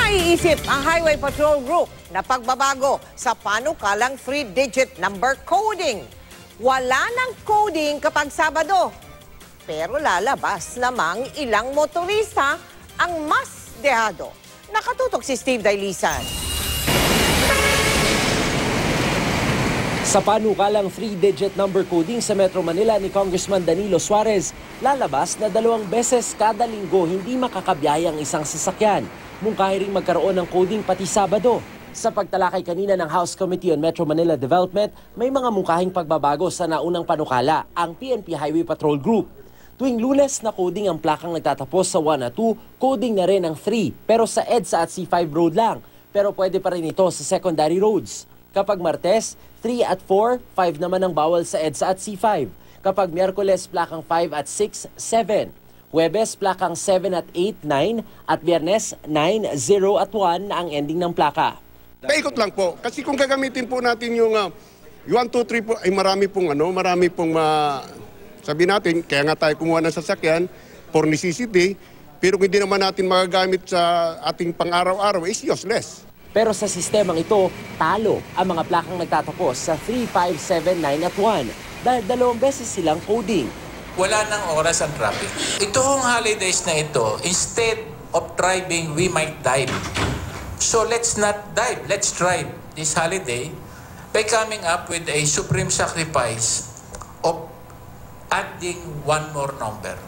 Naiisip ang Highway Patrol Group na pagbabago sa panukalang 3-digit number coding. Wala nang coding kapag Sabado. Pero lalabas namang ilang motorista ang mas dehado. Nakatutok si Steve Dailisan. Sa panukalang 3-digit number coding sa Metro Manila ni Congressman Danilo Suarez, lalabas na 2 beses kada linggo hindi makakabiyay ang isang sasakyan. Mungkahi ring magkaroon ng coding pati Sabado. Sa pagtalakay kanina ng House Committee on Metro Manila Development, may mga mungkahing pagbabago sa naunang panukala, ang PNP Highway Patrol Group. Tuwing Lunes na coding ang plakang nagtatapos sa 1 at 2, coding na rin ang 3, pero sa EDSA at C5 road lang. Pero pwede pa rin ito sa secondary roads. Kapag Martes, 3 at 4, 5 naman ang bawal sa EDSA at C5. Kapag Miyerkules, plakang 5 at 6, 7. Huwebes, plakang 7 at 8, 9. At Biyernes, 9, 0 at 1 na ang ending ng plaka. Paikot lang po. Kasi kung gagamitin po natin yung 1, 2, 3 po, ay marami pong sabi natin, kaya nga tayo kumuha ng sasakyan for necessity, pero kung hindi naman natin magagamit sa ating pang-araw-araw, is useless. Pero sa sistemang ito, talo ang mga plakang nagtatapos sa 3, 5, 7, 9 at 1 dahil 2 beses silang coding. Wala nang oras ang traffic. Itong holidays na ito, instead of driving, we might dive. So let's not dive. Let's drive this holiday by coming up with a supreme sacrifice of adding one more number.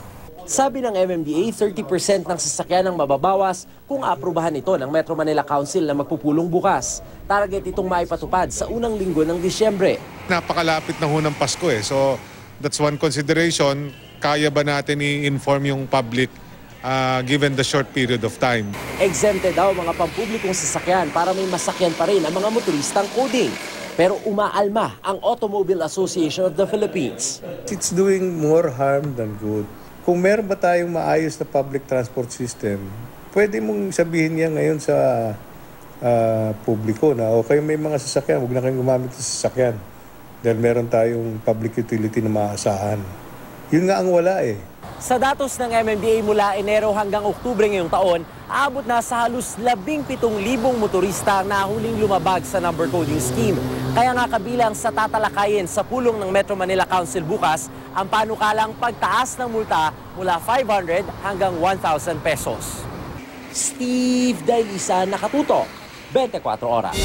Sabi ng MMDA, 30% ng sasakyan ang mababawas kung aaprubahan ito ng Metro Manila Council na magpupulong bukas. Target itong maipatupad sa unang linggo ng Disyembre. Napakalapit na ho ng Pasko so that's one consideration. Kaya ba natin i-inform yung public given the short period of time? Exempted daw mga pampublikong sasakyan para may masakyan pa rin ang mga motoristang coding. Pero umaalma ang Automobile Association of the Philippines. It's doing more harm than good. Kung meron ba tayong maayos na public transport system, pwede mong sabihin niya ngayon sa publiko na okay, may mga sasakyan, huwag na kayong gumamit sa sasakyan dahil meron tayong public utility na maaasahan. Yun nga ang wala Sa datos ng MMDA mula Enero hanggang Oktubre ngayong taon, aabot na sa halos 17,000 motorista na huling lumabag sa number coding scheme. Kaya nga kabilang sa tatalakayin sa pulong ng Metro Manila Council bukas ang panukalang pagtaas ng multa mula 500 hanggang 1,000 pesos. Steve Dailisan, nakatutok, 24 oras.